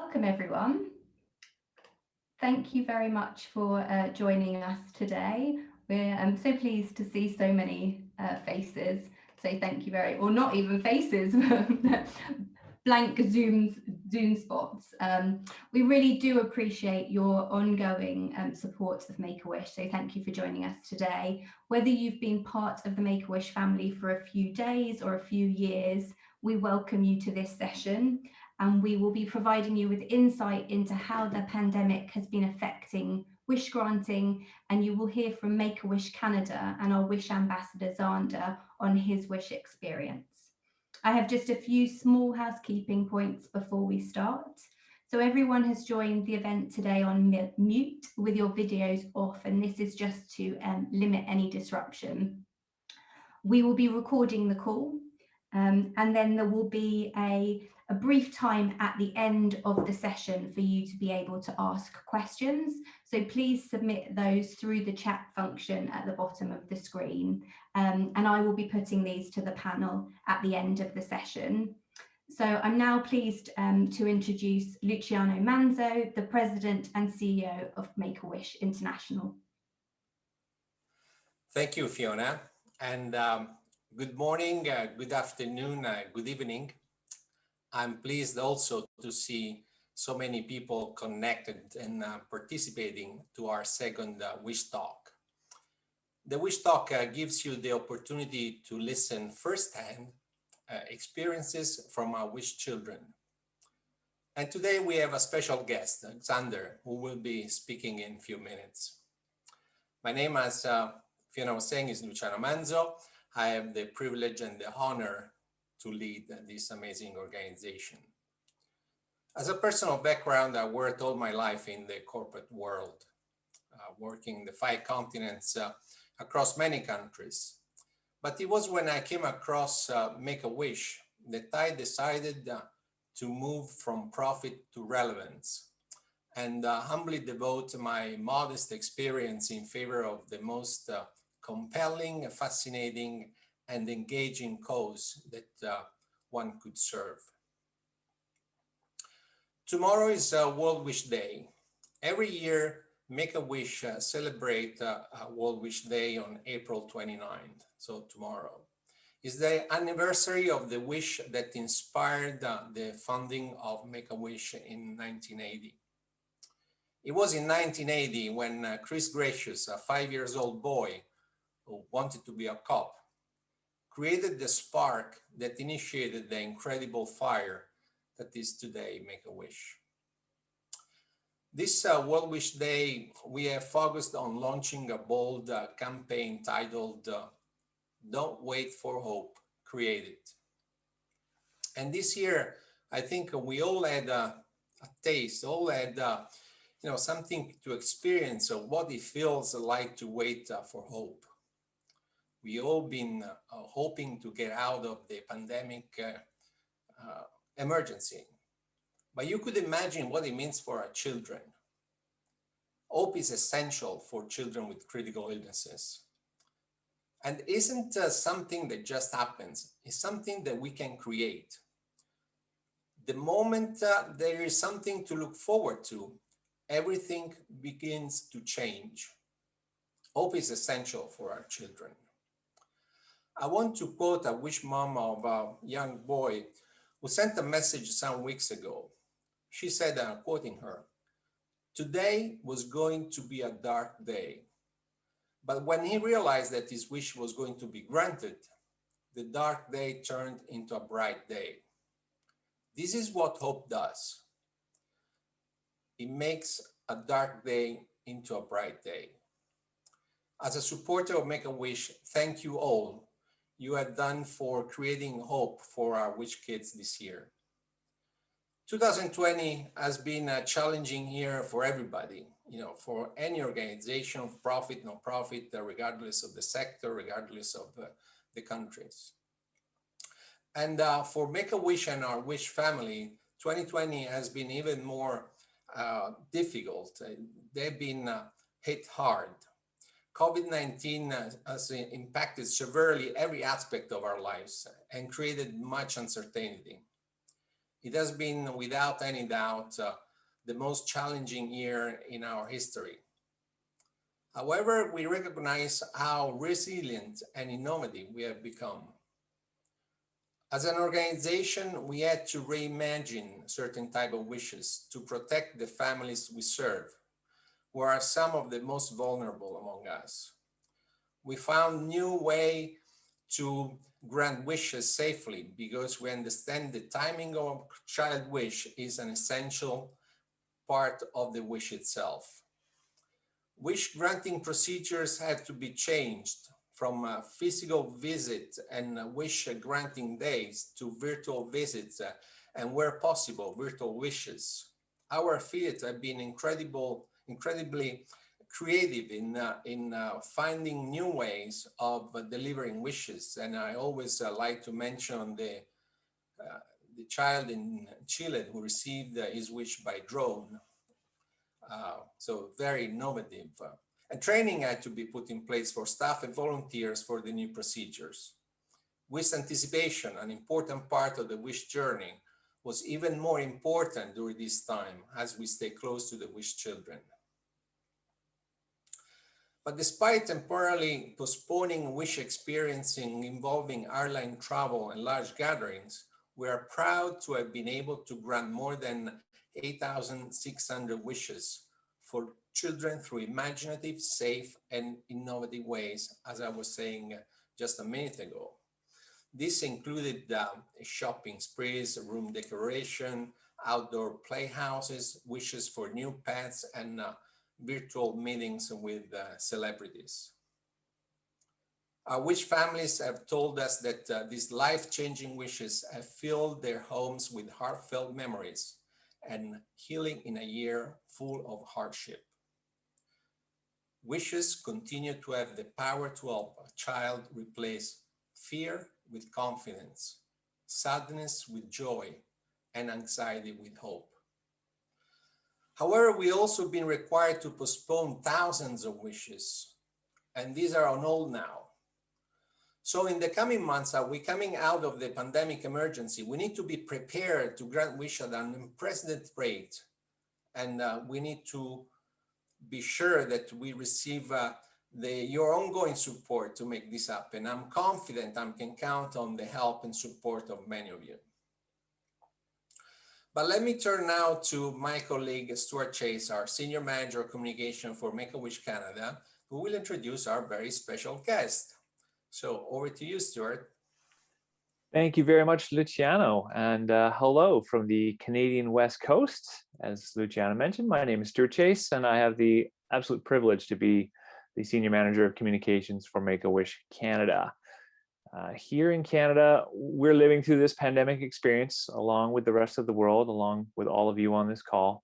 Welcome, everyone. Thank you very much for joining us today. We're so pleased to see so many faces. So thank you or not even faces, blank Zoom spots. We really do appreciate your ongoing support of Make-A-Wish. So thank you for joining us today. Whether you've been part of the Make-A-Wish family for a few days or a few years, we welcome you to this session, and we will be providing you with insight into how the pandemic has been affecting wish granting, and you will hear from Make-A-Wish Canada and our wish ambassador Xander on his wish experience. I have just a few small housekeeping points before we start. So everyone has joined the event today on mute with your videos off, and this is just to limit any disruption. We will be recording the call, and then there will be a brief time at the end of the session for you to be able to ask questions. So please submit those through the chat function at the bottom of the screen. And I will be putting these to the panel at the end of the session. So I'm now pleased to introduce Luciano Manzo, the President and CEO of Make-A-Wish International. Thank you, Fiona. And good morning, good afternoon, good evening. I'm pleased also to see so many people connected and participating to our second Wish Talk. The Wish Talk gives you the opportunity to listen firsthand experiences from our wish children. And today we have a special guest, Xander, who will be speaking in a few minutes. My name, as Fiona was saying, is Luciano Manzo. I have the privilege and the honor to lead this amazing organization. As a personal background, I worked all my life in the corporate world, working the 5 continents across many countries. But it was when I came across Make-A-Wish that I decided to move from profit to relevance and humbly devote my modest experience in favor of the most compelling, fascinating, and engaging cause that one could serve. Tomorrow is World Wish Day. Every year, Make-A-Wish celebrate World Wish Day on April 29th, so tomorrow. It's the anniversary of the wish that inspired the founding of Make-A-Wish in 1980. It was in 1980 when Chris Gracious, a 5-year-old boy who wanted to be a cop, created the spark that initiated the incredible fire that is today Make-A-Wish. This World Wish Day, we have focused on launching a bold campaign titled Don't Wait for Hope, Create It. And this year, I think we all had a taste, all had something to experience of what it feels like to wait for hope. We all been hoping to get out of the pandemic emergency. But you could imagine what it means for our children. Hope is essential for children with critical illnesses. And isn't something that just happens. It's something that we can create. The moment there is something to look forward to, everything begins to change. Hope is essential for our children. I want to quote a wish mom of a young boy who sent a message some weeks ago. She said, and I'm quoting her, "Today was going to be a dark day. But when he realized that his wish was going to be granted, the dark day turned into a bright day." This is what hope does. It makes a dark day into a bright day. As a supporter of Make-A-Wish, thank you all you have done for creating hope for our wish kids this year. 2020 has been a challenging year for everybody, for any organization, profit, non-profit, regardless of the sector, regardless of the countries. And for Make-A-Wish and our Wish family, 2020 has been even more difficult. They've been hit hard. COVID-19 has impacted severely every aspect of our lives and created much uncertainty. It has been, without any doubt, the most challenging year in our history. However, we recognize how resilient and innovative we have become. As an organization, we had to reimagine certain type of wishes to protect the families we serve, who are some of the most vulnerable among us. We found new way to grant wishes safely because we understand the timing of child wish is an essential part of the wish itself. Wish granting procedures had to be changed from a physical visit and wish granting days to virtual visits and where possible, virtual wishes. Our affiliates have been incredibly creative in finding new ways of delivering wishes. And I always like to mention the child in Chile who received his wish by drone. So very innovative. And training had to be put in place for staff and volunteers for the new procedures. Wish anticipation, an important part of the wish journey, was even more important during this time as we stay close to the wish children. But despite temporarily postponing wish experiencing involving airline travel and large gatherings, we are proud to have been able to grant more than 8,600 wishes for children through imaginative, safe, and innovative ways, as I was saying just a minute ago. This included shopping sprees, room decoration, outdoor playhouses, wishes for new pets, and virtual meetings with celebrities. Our wish families have told us that these life-changing wishes have filled their homes with heartfelt memories and healing in a year full of hardship. Wishes continue to have the power to help a child replace fear with confidence, sadness with joy, and anxiety with hope. However, we also been required to postpone thousands of wishes, and these are on hold now. So in the coming months, are we coming out of the pandemic emergency? We need to be prepared to grant wishes at an unprecedented rate, and we need to be sure that we receive your ongoing support to make this happen. I'm confident I can count on the help and support of many of you. But let me turn now to my colleague, Stuart Chase, our Senior Manager of Communication for Make-A-Wish Canada, who will introduce our very special guest. So over to you, Stuart. Thank you very much, Luciano, and hello from the Canadian West Coast. As Luciano mentioned, my name is Stuart Chase, and I have the absolute privilege to be the Senior Manager of Communications for Make-A-Wish Canada. Here in Canada, we're living through this pandemic experience along with the rest of the world, along with all of you on this call.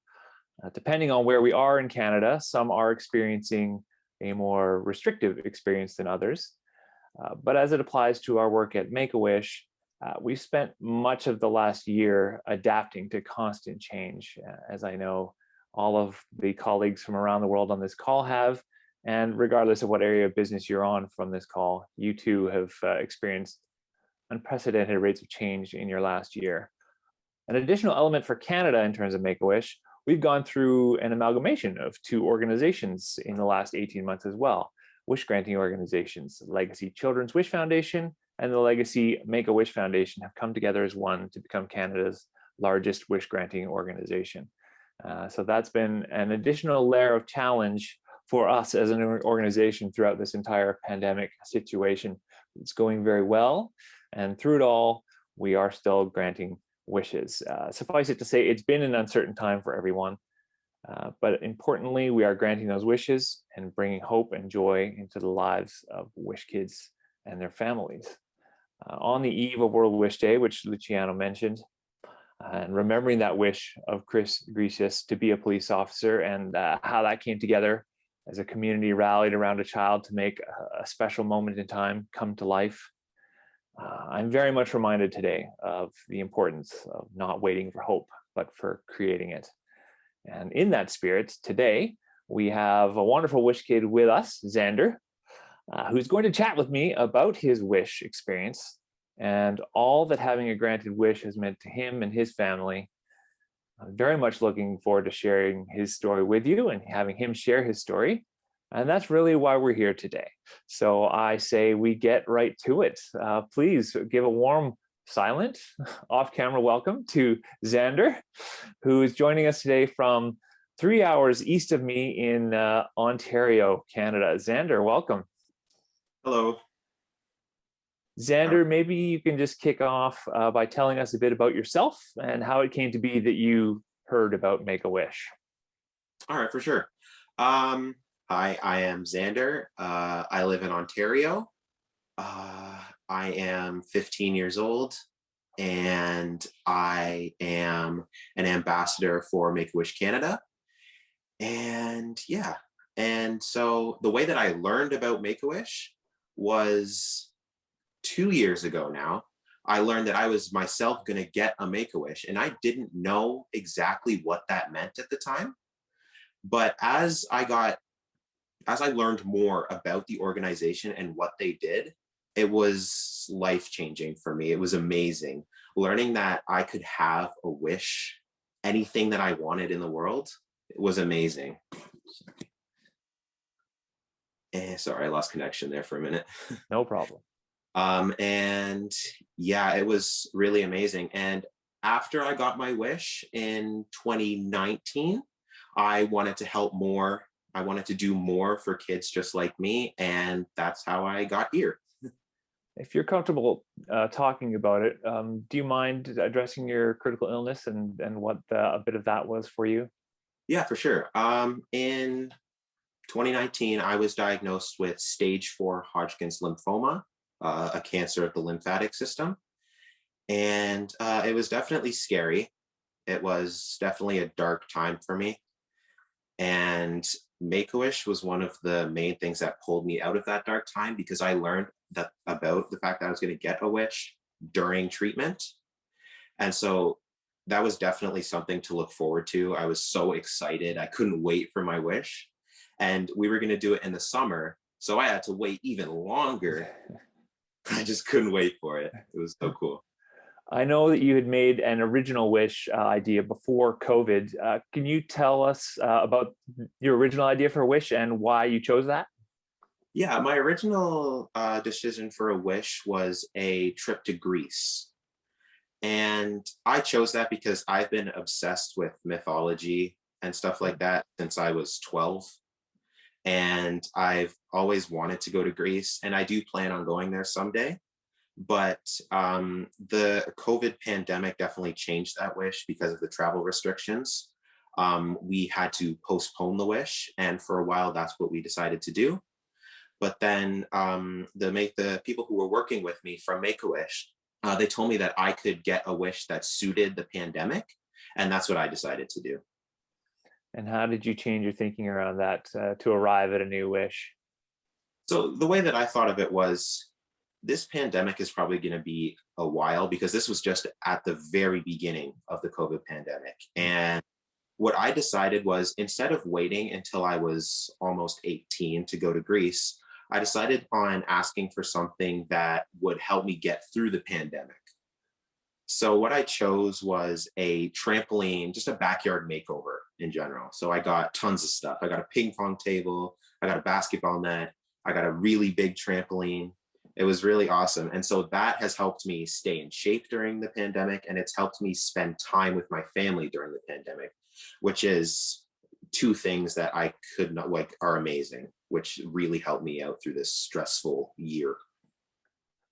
Depending on where we are in Canada, some are experiencing a more restrictive experience than others. But as it applies to our work at Make-A-Wish, we've spent much of the last year adapting to constant change, as I know all of the colleagues from around the world on this call have. And regardless of what area of business you're on from this call, you too have experienced unprecedented rates of change in your last year. An additional element for Canada in terms of Make-A-Wish, we've gone through an amalgamation of two organizations in the last 18 months as well. Wish granting organizations, Legacy Children's Wish Foundation and the Legacy Make-A-Wish Foundation have come together as one to become Canada's largest wish granting organization. So that's been an additional layer of challenge for us as an organization throughout this entire pandemic situation. It's going very well, and through it all, we are still granting wishes. Suffice it to say, it's been an uncertain time for everyone. But importantly, we are granting those wishes and bringing hope and joy into the lives of wish kids and their families. On the eve of World Wish Day, which Luciano mentioned, and remembering that wish of Chris Grecius to be a police officer and how that came together as a community rallied around a child to make a special moment in time come to life. I'm very much reminded today of the importance of not waiting for hope, but for creating it. And in that spirit, today, we have a wonderful wish kid with us, Xander, who's going to chat with me about his wish experience. and all that having a granted wish has meant to him and his family. I'm very much looking forward to sharing his story with you and having him share his story. And that's really why we're here today. So I say we get right to it. Please give a warm, silent, off-camera welcome to Xander, who is joining us today from 3 hours east of me in Ontario, Canada. Xander, welcome. Hello. Xander, maybe you can just kick off by telling us a bit about yourself and how it came to be that you heard about Make-A-Wish. All right, for sure. Hi, I am Xander. I live in Ontario. I am 15 years old, and I am an ambassador for Make-A-Wish Canada. And yeah, and so the way that I learned about Make-A-Wish was 2 years ago now. I learned that I was myself going to get a Make-A-Wish, and I didn't know exactly what that meant at the time. But as I learned more about the organization and what they did, it was life-changing for me. It was amazing. Learning that I could have a wish, anything that I wanted in the world, it was amazing. Sorry, I lost connection there for a minute. No problem. And yeah, it was really amazing. And after I got my wish in 2019, I wanted to help more. I wanted to do more for kids just like me, and that's how I got here. If you're comfortable talking about it, do you mind addressing your critical illness and what a bit of that was for you? Yeah, for sure. In 2019, I was diagnosed with stage 4 Hodgkin's lymphoma, a cancer of the lymphatic system. And it was definitely scary. It was definitely a dark time for me. And Make-A-Wish was one of the main things that pulled me out of that dark time, because I learned that about the fact that I was going to get a wish during treatment. And so that was definitely something to look forward to. I was so excited. I couldn't wait for my wish. And we were going to do it in the summer, so I had to wait even longer. I just couldn't wait for it. It was so cool. I know that you had made an original wish idea before COVID. Can you tell us about your original idea for a wish and why you chose that? Yeah, my original decision for a wish was a trip to Greece. And I chose that because I've been obsessed with mythology and stuff like that since I was 12. And I've always wanted to go to Greece, and I do plan on going there someday. But the COVID pandemic definitely changed that wish because of the travel restrictions. We had to postpone the wish, and for a while, that's what we decided to do. But then the people who were working with me from Make-A-Wish, they told me that I could get a wish that suited the pandemic, and that's what I decided to do. And how did you change your thinking around that to arrive at a new wish? So the way that I thought of it was, this pandemic is probably going to be a while, because this was just at the very beginning of the COVID pandemic. And what I decided was, instead of waiting until I was almost 18 to go to Greece, I decided on asking for something that would help me get through the pandemic. So what I chose was a trampoline, just a backyard makeover in general. So I got tons of stuff. I got a ping pong table, I got a basketball net, I got a really big trampoline. It was really awesome. And so that has helped me stay in shape during the pandemic, and it's helped me spend time with my family during the pandemic, which is two things that I could not, like, are amazing, which really helped me out through this stressful year.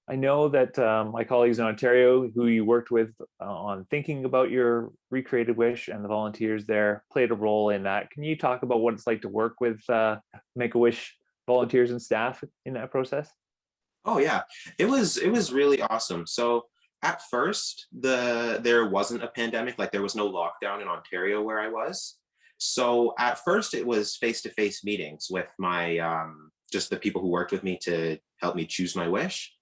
I know that my colleagues in Ontario who you worked with on thinking about your recreated wish, and the volunteers there played a role in that. Can you talk about what it's like to work with Make-A-Wish volunteers and staff in that process? Oh yeah, it was really awesome. So at first, there wasn't a pandemic, like there was no lockdown in Ontario where I was. So at first it was face-to-face meetings with my just the people who worked with me to help me choose my wish.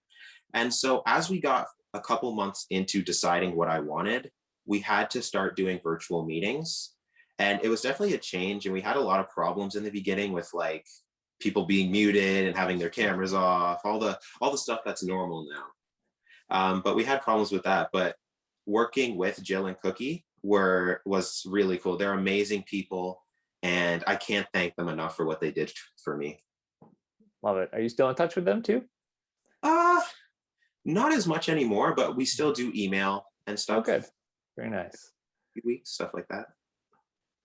And so as we got a couple months into deciding what I wanted, we had to start doing virtual meetings. And it was definitely a change. And we had a lot of problems in the beginning with, like, people being muted and having their cameras off, all the stuff that's normal now. But we had problems with that. But working with Jill and Cookie was really cool. They're amazing people, and I can't thank them enough for what they did for me. Love it. Are you still in touch with them too? Not as much anymore, but we still do email and stuff. Oh, good. Very nice. Weeks, stuff like that.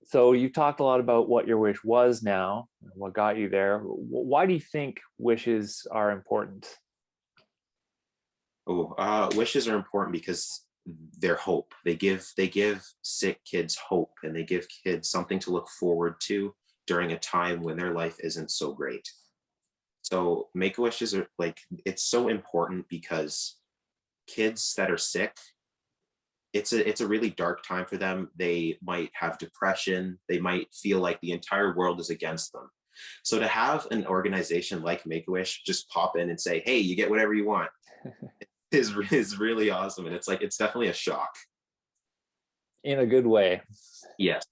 So you talked a lot about what your wish was now, what got you there. Why do you think wishes are important? Wishes are important because they're hope. They give sick kids hope, and they give kids something to look forward to during a time when their life isn't so great. So make-a-wishes are like, it's so important because kids that are sick, it's a really dark time for them. They might have depression. They might feel like the entire world is against them. So to have an organization like Make-A-Wish just pop in and say, hey, you get whatever you want, is really awesome. And it's like, it's definitely a shock. In a good way. Yes.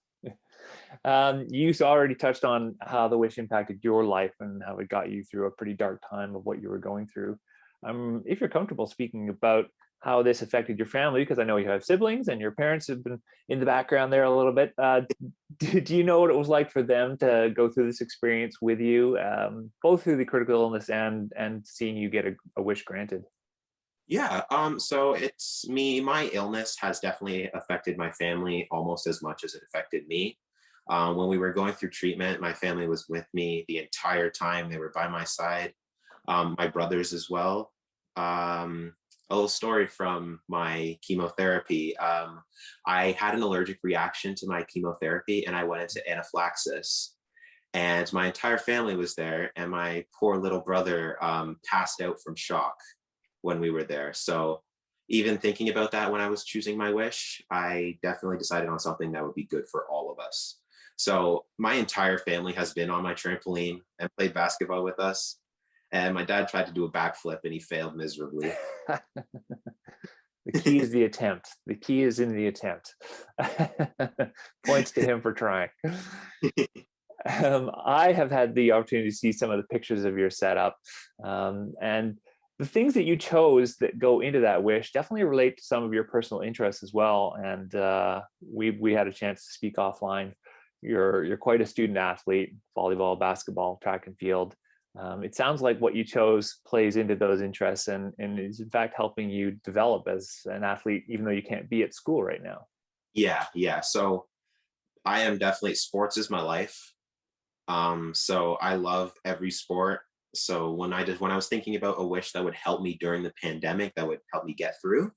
You already touched on how the wish impacted your life and how it got you through a pretty dark time of what you were going through. If you're comfortable speaking about how this affected your family, because I know you have siblings and your parents have been in the background there a little bit. Do you know what it was like for them to go through this experience with you, both through the critical illness and seeing you get a wish granted? Yeah, so it's me, my illness has definitely affected my family almost as much as it affected me. When we were going through treatment, my family was with me the entire time. They were by my side, my brothers as well. A little story from my chemotherapy. I had an allergic reaction to my chemotherapy and I went into anaphylaxis. And my entire family was there, and my poor little brother passed out from shock when we were there. So even thinking about that when I was choosing my wish, I definitely decided on something that would be good for all of us. So my entire family has been on my trampoline and played basketball with us. And my dad tried to do a backflip and he failed miserably. The key is the attempt. The key is in the attempt. Points to him for trying. I have had the opportunity to see some of the pictures of your setup, and the things that you chose that go into that wish definitely relate to some of your personal interests as well. And we had a chance to speak offline. You're quite a student athlete: volleyball, basketball, track and field. It sounds like what you chose plays into those interests and is in fact helping you develop as an athlete, even though you can't be at school right now. Yeah. So I am definitely, sports is my life. So I love every sport. So when I was thinking about a wish that would help me during the pandemic, that would help me get through,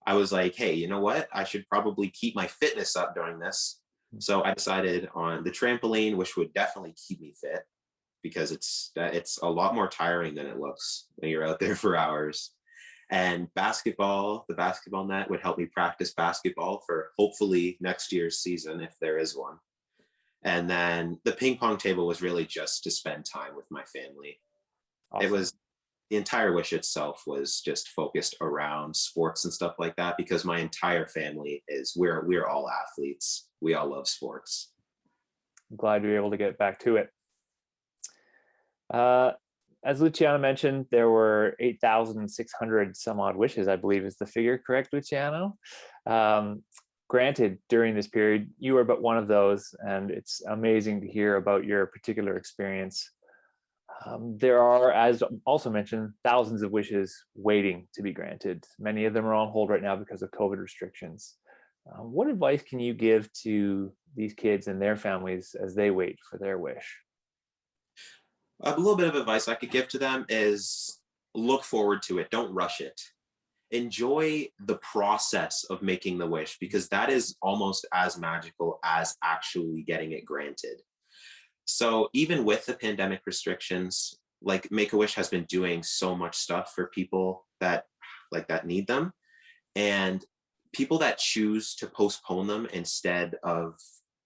I was like, hey, you know what? I should probably keep my fitness up during this. So I decided on the trampoline, which would definitely keep me fit, because it's a lot more tiring than it looks when you're out there for hours. And basketball, the basketball net would help me practice basketball for hopefully next year's season, if there is one. And then the ping pong table was really just to spend time with my family. Awesome. It was, the entire wish itself was just focused around sports and stuff like that, because my entire family we're all athletes. We all love sports. I'm glad you're able to get back to it. As Luciano mentioned, there were 8,600 some odd wishes, I believe is the figure, correct, Luciano? Granted during this period. You were but one of those, and it's amazing to hear about your particular experience. There are, as also mentioned, thousands of wishes waiting to be granted. Many of them are on hold right now because of COVID restrictions. What advice can you give to these kids and their families as they wait for their wish? A little bit of advice I could give to them is look forward to it. Don't rush it. Enjoy the process of making the wish, because that is almost as magical as actually getting it granted. So even with the pandemic restrictions, like Make-A-Wish has been doing so much stuff for people that need them, and people that choose to postpone them instead of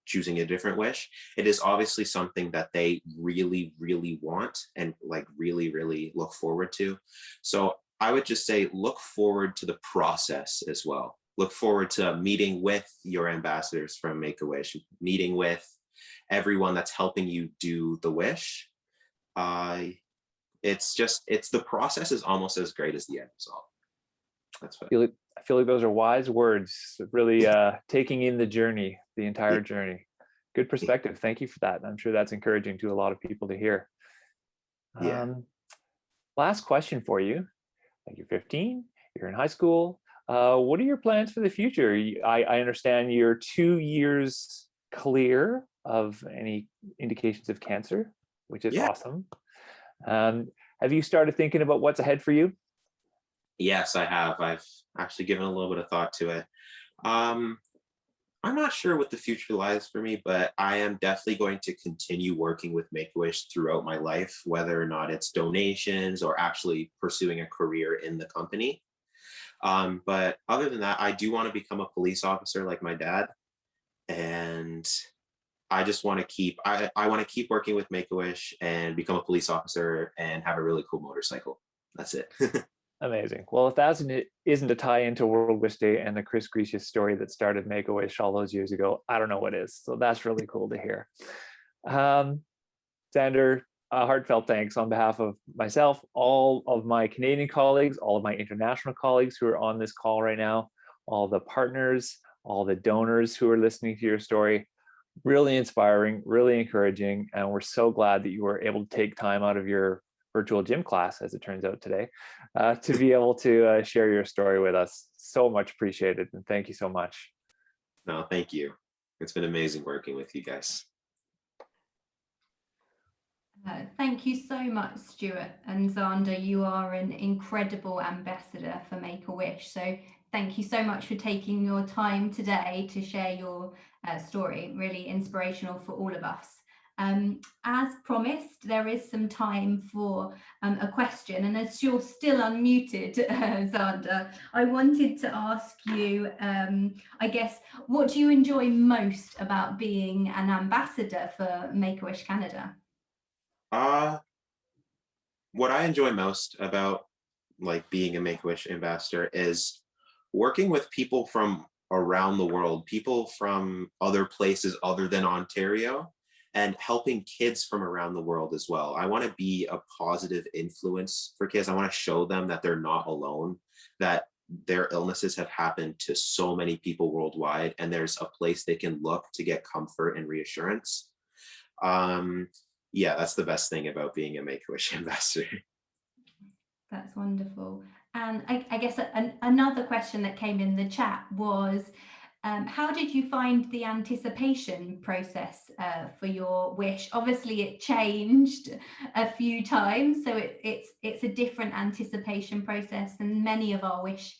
choosing a different wish, it is obviously something that they really, really want and really, really look forward to. So I would just say, look forward to the process as well. Look forward to meeting with your ambassadors from Make-A-Wish, meeting with everyone that's helping you do the wish. It's the process is almost as great as the end result. That's fine. I feel like those are wise words, really taking in the journey, the entire journey. Good perspective. Thank you for that. I'm sure that's encouraging to a lot of people to hear. Yeah. Last question for you. Like, you're 15, you're in high school. What are your plans for the future? I understand you're 2 years clear of any indications of cancer, which is Yeah. awesome. Have you started thinking about what's ahead for you? Yes, I have. I've actually given a little bit of thought to it. Um, I'm not sure what the future lies for me, but I am definitely going to continue working with Make-A-Wish throughout my life, whether or not it's donations or actually pursuing a career in the company. But other than that, I do want to become a police officer like my dad. And I just want to I want to keep working with Make-A-Wish and become a police officer and have a really cool motorcycle. That's it. Amazing. Well, if that isn't a tie into World Wish Day and the Chris Grecius story that started Make-A-Wish all those years ago, I don't know what is. So that's really cool to hear. Xander, heartfelt thanks on behalf of myself, all of my Canadian colleagues, all of my international colleagues who are on this call right now, all the partners, all the donors who are listening to your story. Really inspiring, really encouraging, and we're so glad that you were able to take time out of your virtual gym class, as it turns out today, to be able to share your story with us. So much appreciated, and thank you so much. No, thank you. It's been amazing working with you guys. Thank you so much, Stuart and Xander. You are an incredible ambassador for Make-A-Wish. So thank you so much for taking your time today to share your story. Really inspirational for all of us. As promised, there is some time for a question. And as you're still unmuted, Xander, I wanted to ask you, I guess, what do you enjoy most about being an ambassador for Make-A-Wish Canada? What I enjoy most about like being a Make-A-Wish ambassador is working with people from around the world, people from other places other than Ontario, and helping kids from around the world as well. I want to be a positive influence for kids. I want to show them that they're not alone, that their illnesses have happened to so many people worldwide, and there's a place they can look to get comfort and reassurance. Yeah, that's the best thing about being a Make-A-Wish ambassador. That's wonderful. And I guess another question that came in the chat was, how did you find the anticipation process for your wish? Obviously, it changed a few times, so it's a different anticipation process than many of our wish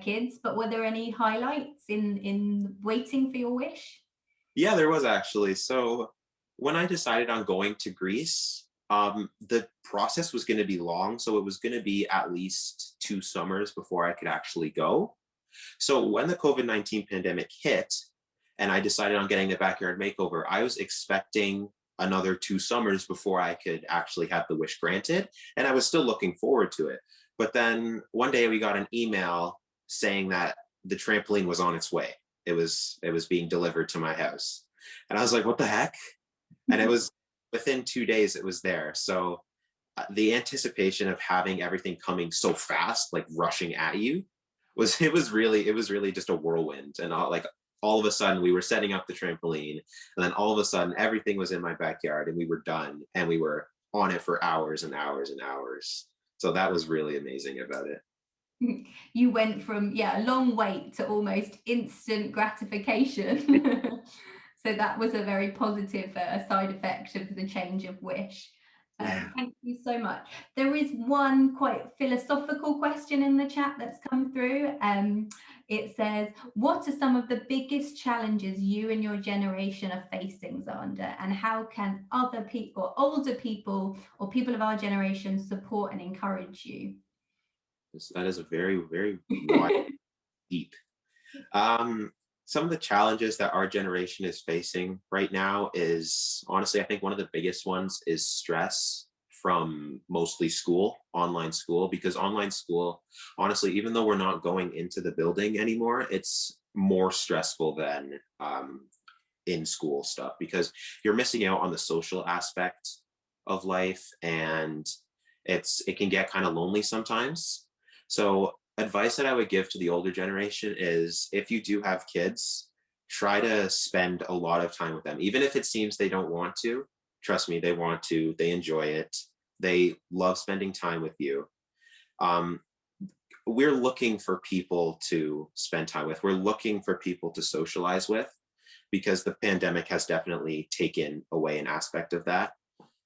kids. But were there any highlights in waiting for your wish? Yeah, there was actually. So when I decided on going to Greece, the process was going to be long. So it was going to be at least 2 summers before I could actually go. So when the COVID-19 pandemic hit and I decided on getting the backyard makeover, I was expecting another 2 summers before I could actually have the wish granted. And I was still looking forward to it. But then one day we got an email saying that the trampoline was on its way. It was being delivered to my house. And I was like, what the heck? And it was within 2 days it was there. So the anticipation of having everything coming so fast, like rushing at you, it was really just a whirlwind. And all of a sudden we were setting up the trampoline, and then all of a sudden everything was in my backyard and we were done and we were on it for hours and hours and hours. So that was really amazing about it. You went from a long wait to almost instant gratification. So that was a very positive side effect of the change of wish. Thank you so much. There is one quite philosophical question in the chat that's come through. It says, what are some of the biggest challenges you and your generation are facing, Xander? And how can other people, older people, or people of our generation support and encourage you? That is a very, very wide, deep. Some of the challenges that our generation is facing right now is, honestly, I think one of the biggest ones is stress from mostly school, online school, because online school, honestly, even though we're not going into the building anymore, it's more stressful than in school stuff, because you're missing out on the social aspect of life, and it can get kind of lonely sometimes. So advice that I would give to the older generation is, if you do have kids, try to spend a lot of time with them. Even if it seems they don't want to, trust me, they want to, they enjoy it. They love spending time with you. We're looking for people to spend time with. We're looking for people to socialize with, because the pandemic has definitely taken away an aspect of that.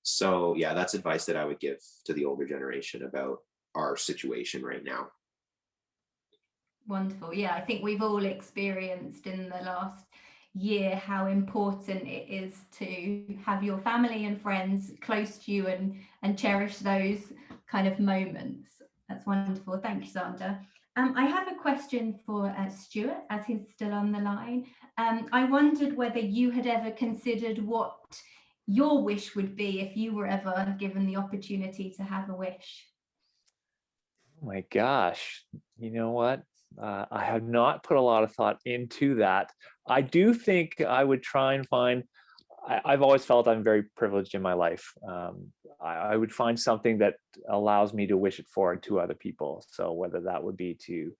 So yeah, that's advice that I would give to the older generation about our situation right now. Wonderful. Yeah, I think we've all experienced in the last year how important it is to have your family and friends close to you and cherish those kind of moments. That's wonderful. Thank you, Xander. I have a question for Stuart, as he's still on the line. I wondered whether you had ever considered what your wish would be if you were ever given the opportunity to have a wish. Oh my gosh, you know what? I have not put a lot of thought into that. I do think I would try and find, I've always felt I'm very privileged in my life. I would find something that allows me to wish it forward to other people. So whether that would be to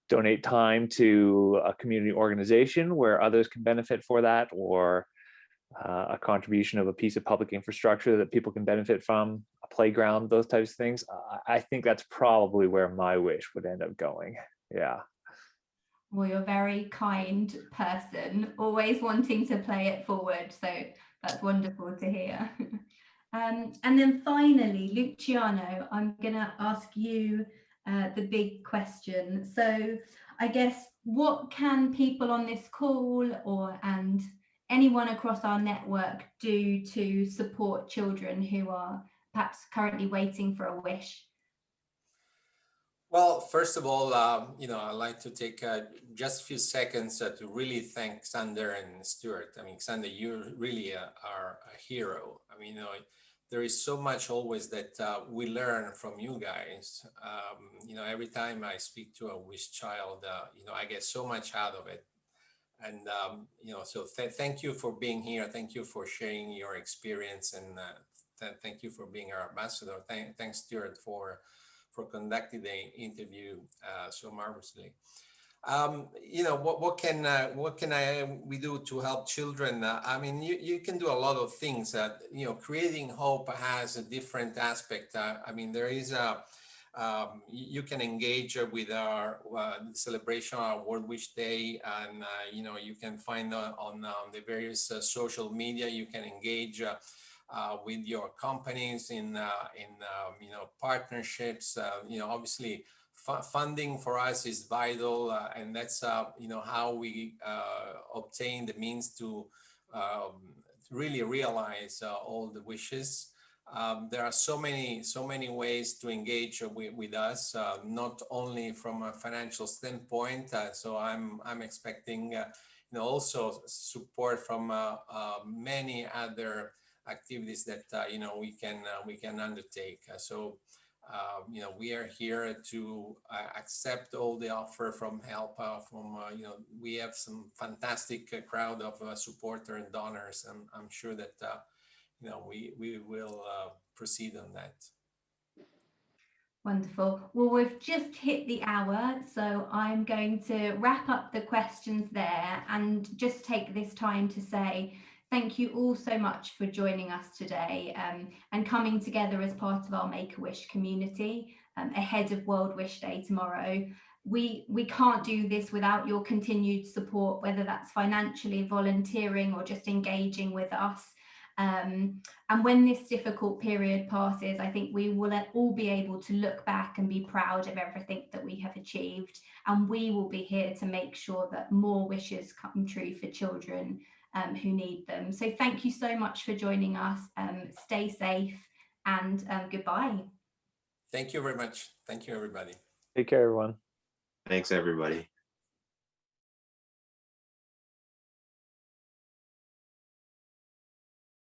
donate time to a community organization where others can benefit for that, or a contribution of a piece of public infrastructure that people can benefit from, a playground, those types of things. I think that's probably where my wish would end up going. Yeah. Well, you're a very kind person, always wanting to play it forward. So that's wonderful to hear. And then finally, Luciano, I'm going to ask you the big question. So I guess, what can people on this call and anyone across our network do to support children who are perhaps currently waiting for a wish? Well, first of all, I'd like to take just a few seconds to really thank Xander and Stuart. I mean, Xander, you really are a hero. I mean, there is so much always that we learn from you guys. Every time I speak to a wish child, I get so much out of it. And, so thank you for being here. Thank you for sharing your experience, and thank you for being our ambassador. Thanks, Stuart, for conducting the interview so marvelously. What can we do to help children? I mean, you can do a lot of things. Creating hope has a different aspect. I mean, there is you can engage with our celebration of our World Wish Day, and you can find on the various social media. You can engage with your companies in partnerships. Obviously funding for us is vital, and that's how we obtain the means to really realize all the wishes. There are so many ways to engage with us, not only from a financial standpoint. So I'm expecting also support from many other activities that we can undertake. We are here to accept all the offer from help from we have some fantastic crowd of supporters and donors, and I'm sure that we will proceed on that. Wonderful. Well, we've just hit the hour, so I'm going to wrap up the questions there and just take this time to say thank you all so much for joining us today and coming together as part of our Make-A-Wish community ahead of World Wish Day tomorrow. We can't do this without your continued support, whether that's financially, volunteering, or just engaging with us. And when this difficult period passes, I think we will all be able to look back and be proud of everything that we have achieved. And we will be here to make sure that more wishes come true for children who need them. So thank you so much for joining us. Stay safe, and goodbye. Thank you very much. Thank you, everybody. Take care, everyone. Thanks, everybody.